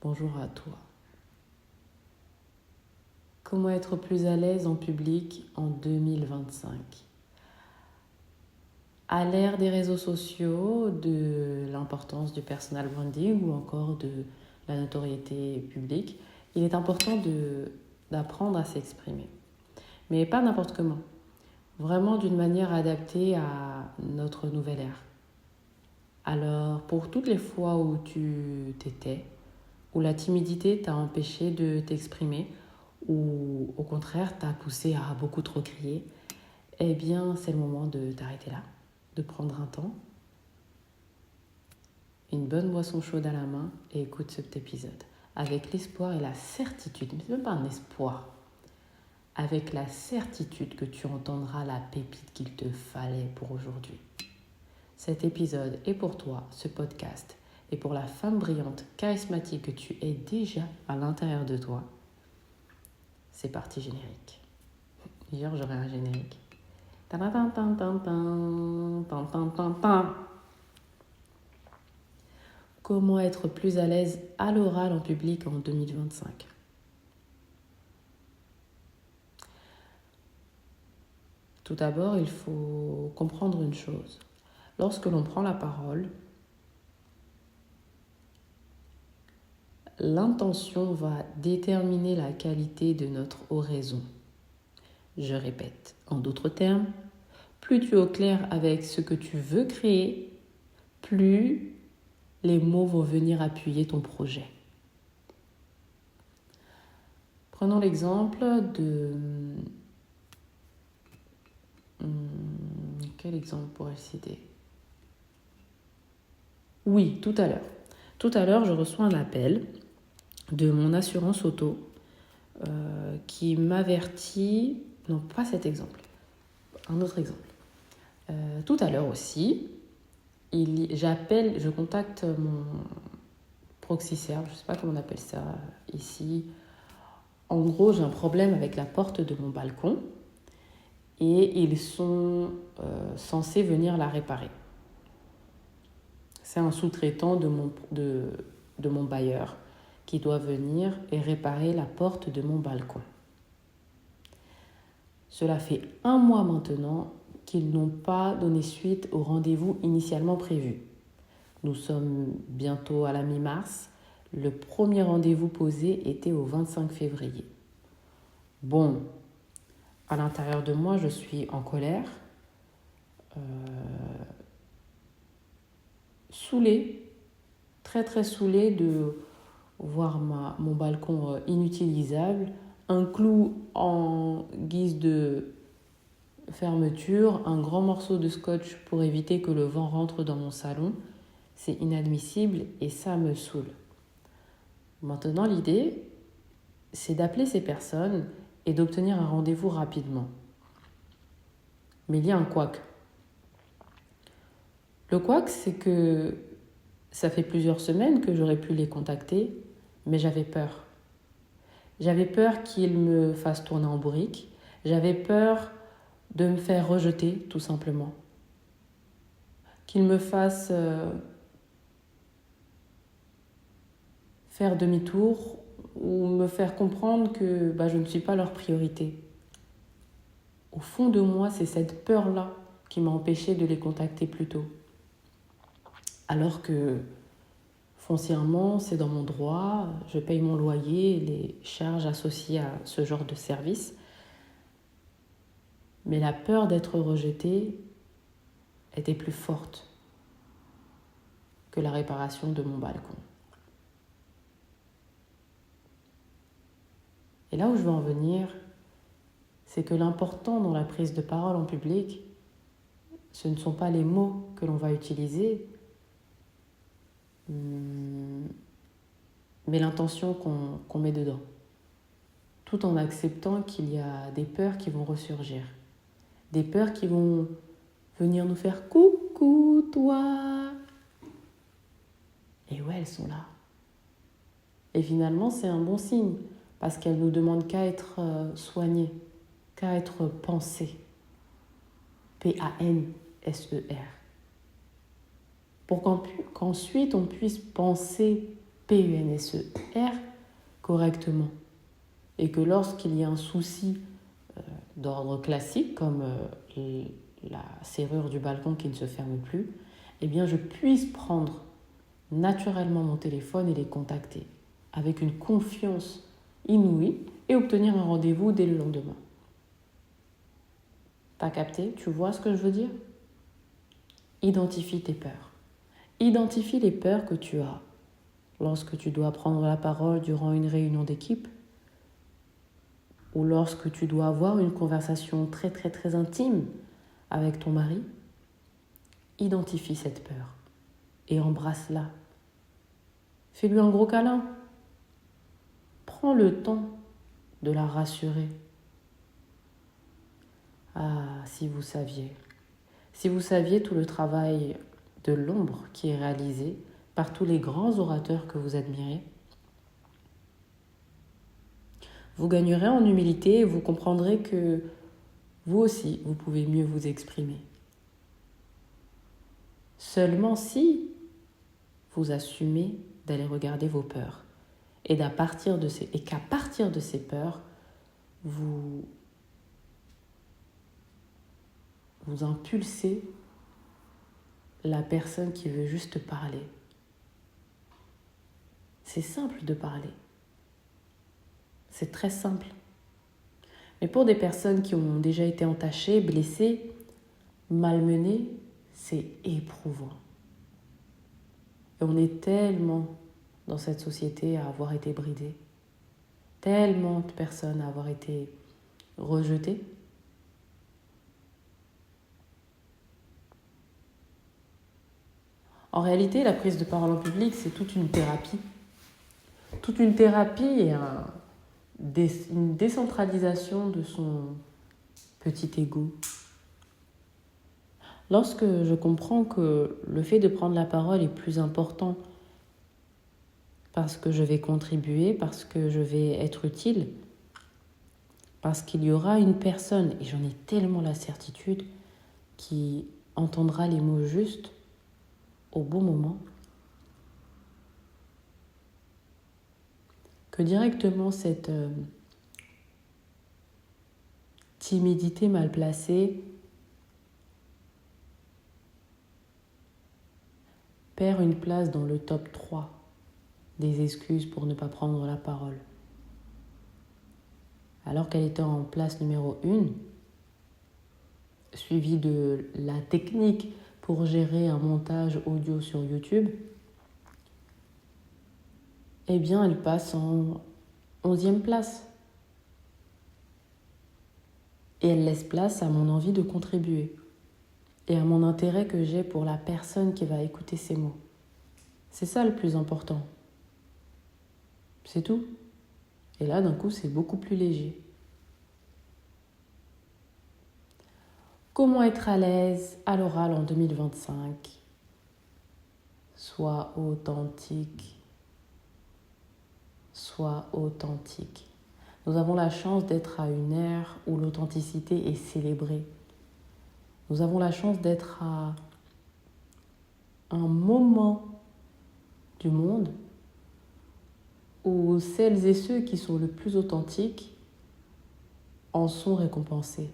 Bonjour à toi. Comment être plus à l'aise en public en 2025 ? À l'ère des réseaux sociaux, de l'importance du personal branding ou encore de la notoriété publique, il est important d'apprendre à s'exprimer. Mais pas n'importe comment. Vraiment d'une manière adaptée à notre nouvelle ère. Alors, pour toutes les fois où tu t'étais, où la timidité t'a empêché de t'exprimer, ou au contraire t'a poussé à beaucoup trop crier, eh bien c'est le moment de t'arrêter là, de prendre un temps, une bonne boisson chaude à la main et écoute cet épisode avec l'espoir et la certitude, mais c'est même pas un espoir, avec la certitude que tu entendras la pépite qu'il te fallait pour aujourd'hui. Cet épisode est pour toi, ce podcast, et pour la femme brillante, charismatique que tu es déjà à l'intérieur de toi. C'est parti, générique. Hier, j'aurai un générique. Comment être plus à l'aise à l'oral en public en 2025 ? Tout d'abord, il faut comprendre une chose. Lorsque l'on prend la parole, l'intention va déterminer la qualité de notre oraison. Je répète, en d'autres termes, plus tu es au clair avec ce que tu veux créer, plus les mots vont venir appuyer ton projet. Prenons l'exemple de... Quel exemple pourrais-je citer ? Oui, tout à l'heure. Tout à l'heure, je reçois un appel de mon assurance auto qui m'avertit... Non, pas cet exemple. Un autre exemple. Tout à l'heure aussi, je contacte mon proxy-serve, je ne sais pas comment on appelle ça ici. En gros, j'ai un problème avec la porte de mon balcon et ils sont censés venir la réparer. C'est un sous-traitant de mon bailleur qui doit venir et réparer la porte de mon balcon. Cela fait 1 mois maintenant qu'ils n'ont pas donné suite au rendez-vous initialement prévu. Nous sommes bientôt à la mi-mars. Le premier rendez-vous posé était au 25 février. Bon, à l'intérieur de moi, je suis en colère, saoulée, très très saoulée de voir mon balcon inutilisable, un clou en guise de fermeture, un grand morceau de scotch pour éviter que le vent rentre dans mon salon. C'est inadmissible et ça me saoule. Maintenant, l'idée, c'est d'appeler ces personnes et d'obtenir un rendez-vous rapidement. Mais il y a un couac. Le couac, c'est que ça fait plusieurs semaines que j'aurais pu les contacter, mais j'avais peur. J'avais peur qu'ils me fassent tourner en bourrique. J'avais peur de me faire rejeter, tout simplement. Qu'ils me fassent faire demi-tour ou me faire comprendre que je ne suis pas leur priorité. Au fond de moi, c'est cette peur-là qui m'a empêchée de les contacter plus tôt. Alors que foncièrement, c'est dans mon droit, je paye mon loyer, les charges associées à ce genre de service. Mais la peur d'être rejetée était plus forte que la réparation de mon balcon. Et là où je veux en venir, c'est que l'important dans la prise de parole en public, ce ne sont pas les mots que l'on va utiliser, mais l'intention qu'on met dedans, tout en acceptant qu'il y a des peurs qui vont ressurgir, des peurs qui vont venir nous faire « Coucou, toi !» Et ouais, elles sont là. Et finalement, c'est un bon signe, parce qu'elles ne nous demandent qu'à être soignées, qu'à être pensées. P-A-N-S-E-R. Pour qu'ensuite on puisse penser PUNSER correctement. Et que lorsqu'il y a un souci d'ordre classique, comme la serrure du balcon qui ne se ferme plus, eh bien je puisse prendre naturellement mon téléphone et les contacter avec une confiance inouïe et obtenir un rendez-vous dès le lendemain. T'as capté? Tu vois ce que je veux dire? Identifie tes peurs. Identifie les peurs que tu as lorsque tu dois prendre la parole durant une réunion d'équipe ou lorsque tu dois avoir une conversation très très très intime avec ton mari. Identifie cette peur et embrasse-la. Fais-lui un gros câlin. Prends le temps de la rassurer. Ah, si vous saviez. Si vous saviez tout le travail de l'ombre qui est réalisé par tous les grands orateurs que vous admirez, vous gagnerez en humilité et vous comprendrez que vous aussi, vous pouvez mieux vous exprimer. Seulement si vous assumez d'aller regarder vos peurs et qu'à partir de ces peurs, vous impulsez la personne qui veut juste parler. C'est simple de parler. C'est très simple. Mais pour des personnes qui ont déjà été entachées, blessées, malmenées, c'est éprouvant. Et on est tellement dans cette société à avoir été bridées, tellement de personnes à avoir été rejetées. En réalité, la prise de parole en public, c'est toute une thérapie. Toute une thérapie et une décentralisation de son petit ego. Lorsque je comprends que le fait de prendre la parole est plus important parce que je vais contribuer, parce que je vais être utile, parce qu'il y aura une personne, et j'en ai tellement la certitude, qui entendra les mots justes au bon moment, que directement cette timidité mal placée perd une place dans le top 3 des excuses pour ne pas prendre la parole. Alors qu'elle était en place numéro 1, suivie de la technique pour gérer un montage audio sur YouTube, eh bien elle passe en 11e place. Et elle laisse place à mon envie de contribuer et à mon intérêt que j'ai pour la personne qui va écouter ces mots. C'est ça le plus important. C'est tout. Et là, d'un coup, c'est beaucoup plus léger. Comment être à l'aise à l'oral en 2025? Sois authentique. Sois authentique. Nous avons la chance d'être à une ère où l'authenticité est célébrée. Nous avons la chance d'être à un moment du monde où celles et ceux qui sont le plus authentiques en sont récompensés.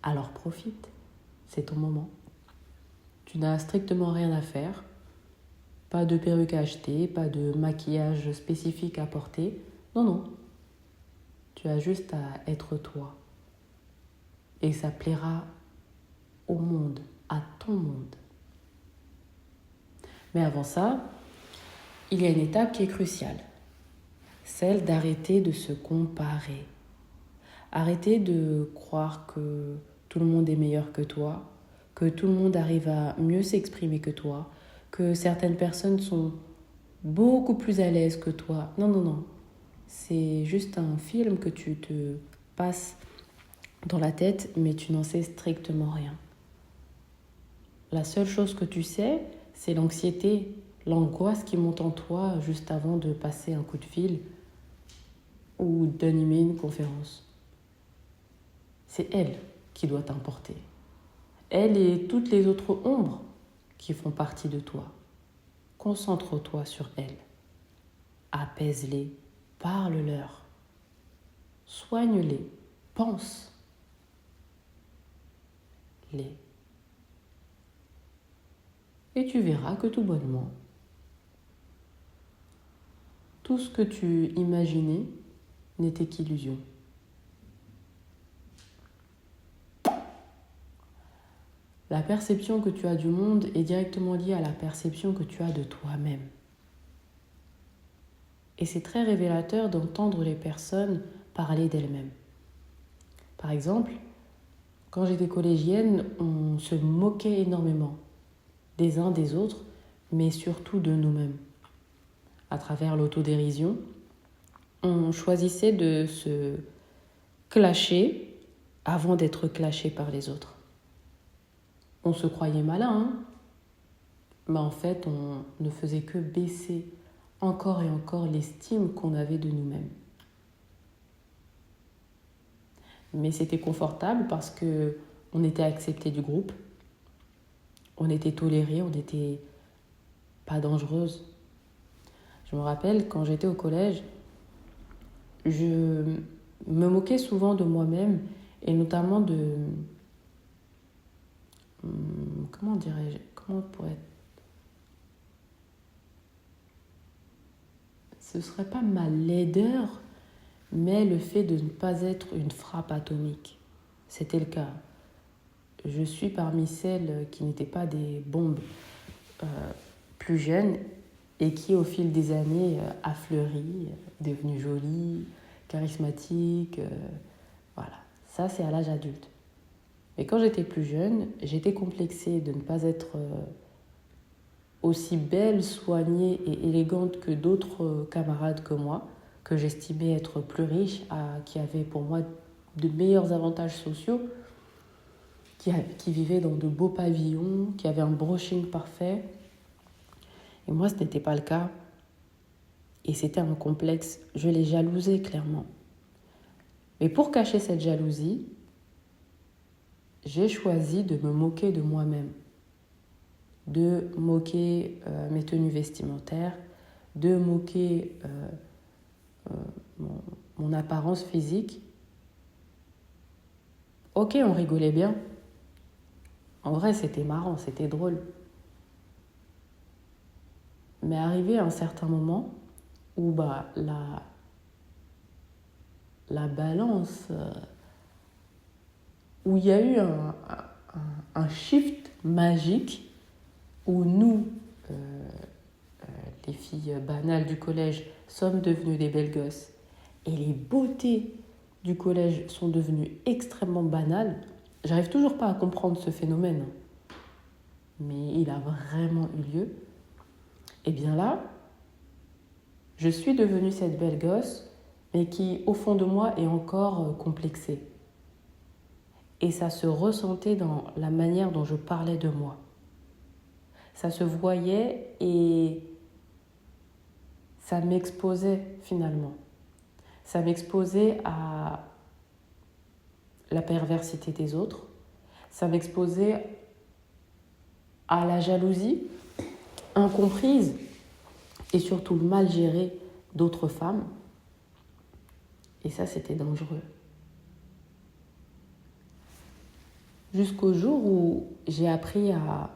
Alors profite, c'est ton moment. Tu n'as strictement rien à faire, pas de perruque à acheter, pas de maquillage spécifique à porter. Non, non, tu as juste à être toi. Et ça plaira au monde, à ton monde. Mais avant ça, il y a une étape qui est cruciale, celle d'arrêter de se comparer. Arrêter de croire que tout le monde est meilleur que toi, que tout le monde arrive à mieux s'exprimer que toi, que certaines personnes sont beaucoup plus à l'aise que toi. Non, non, non. C'est juste un film que tu te passes dans la tête, mais tu n'en sais strictement rien. La seule chose que tu sais, c'est l'anxiété, l'angoisse qui monte en toi juste avant de passer un coup de fil ou d'animer une conférence. C'est elle qui doit t'importer. Elle et toutes les autres ombres qui font partie de toi. concentre-toi sur elles. Apaise-les, parle-leur, soigne-les, pense-les. Et tu verras que tout bonnement, tout ce que tu imaginais n'était qu'illusion. La perception que tu as du monde est directement liée à la perception que tu as de toi-même. Et c'est très révélateur d'entendre les personnes parler d'elles-mêmes. Par exemple, quand j'étais collégienne, on se moquait énormément des uns des autres, mais surtout de nous-mêmes. À travers l'autodérision, on choisissait de se clasher avant d'être clashé par les autres. On se croyait malin, hein, mais en fait, on ne faisait que baisser encore et encore l'estime qu'on avait de nous-mêmes. Mais c'était confortable parce que on était accepté du groupe, on était toléré, on n'était pas dangereuse. Je me rappelle, quand j'étais au collège, je me moquais souvent de moi-même et notamment de... Comment dirais-je? Comment pourrait... Ce ne serait pas ma laideur, mais le fait de ne pas être une frappe atomique. C'était le cas. Je suis parmi celles qui n'étaient pas des bombes plus jeunes et qui, au fil des années, a fleuri, est devenue jolie, charismatique. Voilà, ça c'est à l'âge adulte. Mais quand j'étais plus jeune, j'étais complexée de ne pas être aussi belle, soignée et élégante que d'autres camarades que moi, que j'estimais être plus riches, qui avaient pour moi de meilleurs avantages sociaux, qui vivaient dans de beaux pavillons, qui avaient un brushing parfait. Et moi, ce n'était pas le cas. Et c'était un complexe. Je les jalousais clairement. Mais pour cacher cette jalousie, j'ai choisi de me moquer de moi-même, de moquer mes tenues vestimentaires, de moquer mon apparence physique. Ok, on rigolait bien. En vrai, c'était marrant, c'était drôle. Mais arrivé à un certain moment où la balance, où il y a eu un shift magique, où nous, les filles banales du collège, sommes devenues des belles gosses, et les beautés du collège sont devenues extrêmement banales. J'arrive toujours pas à comprendre ce phénomène, mais il a vraiment eu lieu. Et bien là, je suis devenue cette belle gosse, mais qui, au fond de moi, est encore complexée. Et ça se ressentait dans la manière dont je parlais de moi. Ça se voyait et ça m'exposait finalement. Ça m'exposait à la perversité des autres. Ça m'exposait à la jalousie incomprise et surtout mal gérée d'autres femmes. Et ça, c'était dangereux. Jusqu'au jour où j'ai appris à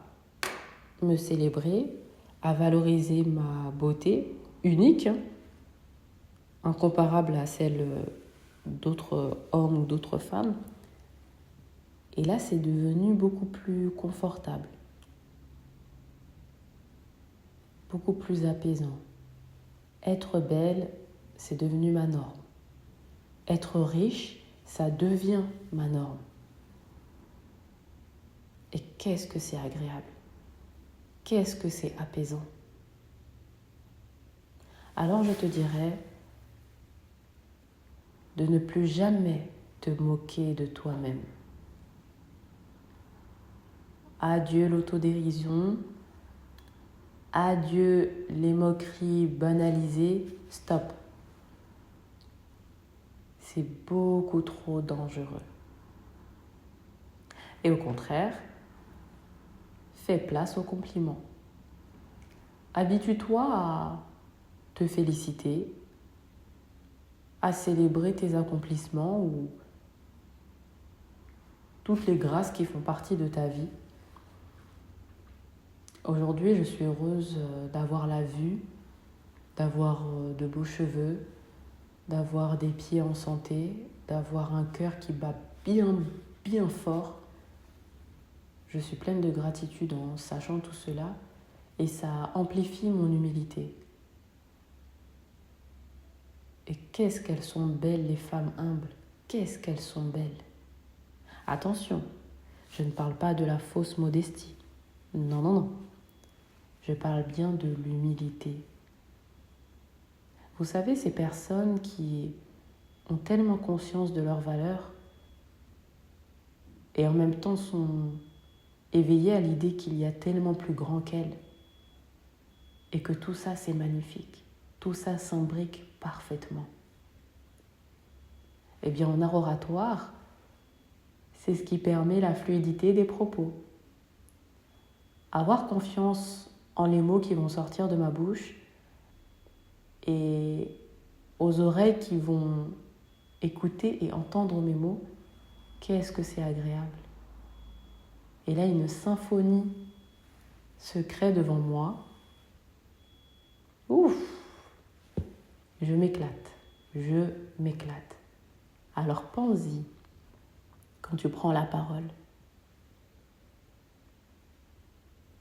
me célébrer, à valoriser ma beauté unique, incomparable à celle d'autres hommes ou d'autres femmes. Et là, c'est devenu beaucoup plus confortable, beaucoup plus apaisant. Être belle, c'est devenu ma norme. Être riche, ça devient ma norme. Et qu'est-ce que c'est agréable? Qu'est-ce que c'est apaisant? Alors je te dirais de ne plus jamais te moquer de toi-même. Adieu l'autodérision, adieu les moqueries banalisées, stop. C'est beaucoup trop dangereux. Et au contraire, fais place aux compliments. Habitue-toi à te féliciter, à célébrer tes accomplissements ou toutes les grâces qui font partie de ta vie. Aujourd'hui, je suis heureuse d'avoir la vue, d'avoir de beaux cheveux, d'avoir des pieds en santé, d'avoir un cœur qui bat bien, bien fort. Je suis pleine de gratitude en sachant tout cela et ça amplifie mon humilité. Et qu'est-ce qu'elles sont belles, les femmes humbles. Qu'est-ce qu'elles sont belles. Attention, je ne parle pas de la fausse modestie. Non, non, non. Je parle bien de l'humilité. Vous savez, ces personnes qui ont tellement conscience de leur valeur et en même temps sont éveillées à l'idée qu'il y a tellement plus grand qu'elles et que tout ça, c'est magnifique. Tout ça s'imbrique parfaitement. Eh bien, en art oratoire, c'est ce qui permet la fluidité des propos. Avoir confiance en les mots qui vont sortir de ma bouche et aux oreilles qui vont écouter et entendre mes mots, qu'est-ce que c'est agréable. Et là, une symphonie se crée devant moi. Ouf! Je m'éclate. Alors pense-y quand tu prends la parole.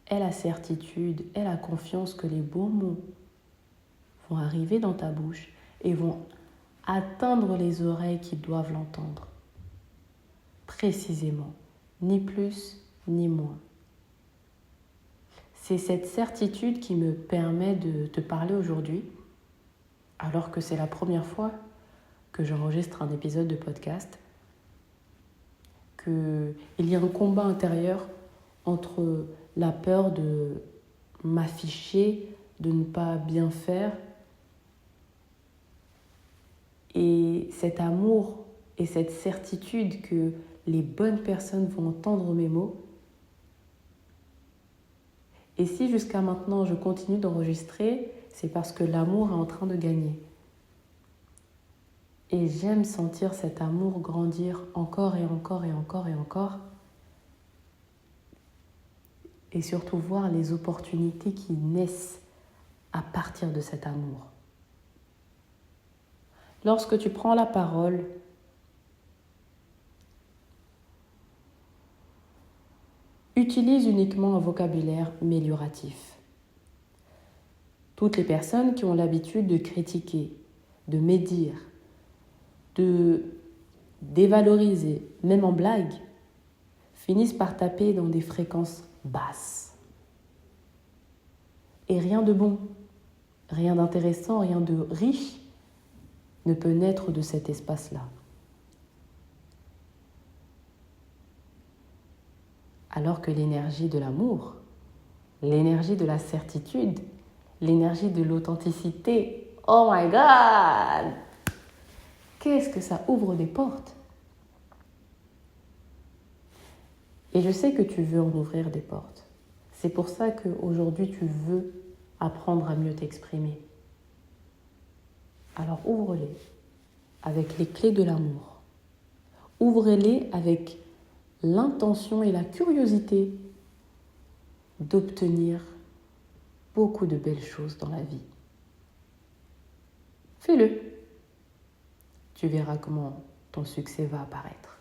Aie la certitude, aie la confiance que les beaux mots vont arriver dans ta bouche et vont atteindre les oreilles qui doivent l'entendre. Précisément, ni plus ni moins. C'est cette certitude qui me permet de te parler aujourd'hui, alors que c'est la première fois que j'enregistre un épisode de podcast, qu'il y a un combat intérieur entre la peur de m'afficher, de ne pas bien faire, et cet amour et cette certitude que les bonnes personnes vont entendre mes mots. Et si jusqu'à maintenant je continue d'enregistrer, c'est parce que l'amour est en train de gagner. Et j'aime sentir cet amour grandir encore et encore et encore et encore. Et surtout voir les opportunités qui naissent à partir de cet amour. Lorsque tu prends la parole, utilise uniquement un vocabulaire amélioratif. Toutes les personnes qui ont l'habitude de critiquer, de médire, de dévaloriser, même en blague, finissent par taper dans des fréquences basses. Et rien de bon, rien d'intéressant, rien de riche ne peut naître de cet espace-là. Alors que l'énergie de l'amour, l'énergie de la certitude, l'énergie de l'authenticité, oh my God! Qu'est-ce que ça ouvre des portes? Et je sais que tu veux en ouvrir des portes. C'est pour ça qu'aujourd'hui tu veux apprendre à mieux t'exprimer. Alors ouvre-les avec les clés de l'amour. Ouvre-les avec l'intention et la curiosité d'obtenir beaucoup de belles choses dans la vie. Fais-le. Tu verras comment ton succès va apparaître.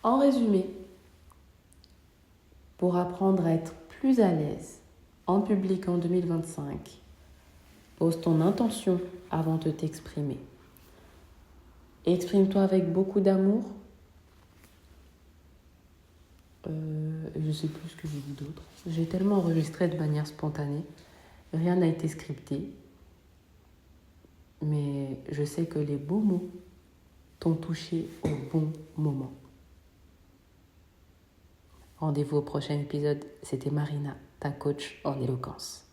En résumé, pour apprendre à être plus à l'aise en public en 2025, pose ton intention avant de t'exprimer. Exprime-toi avec beaucoup d'amour. Je ne sais plus ce que j'ai dit d'autre. J'ai tellement enregistré de manière spontanée. Rien n'a été scripté. Mais je sais que les beaux mots t'ont touché au bon moment. Rendez-vous au prochain épisode. C'était Marina, ta coach en éloquence.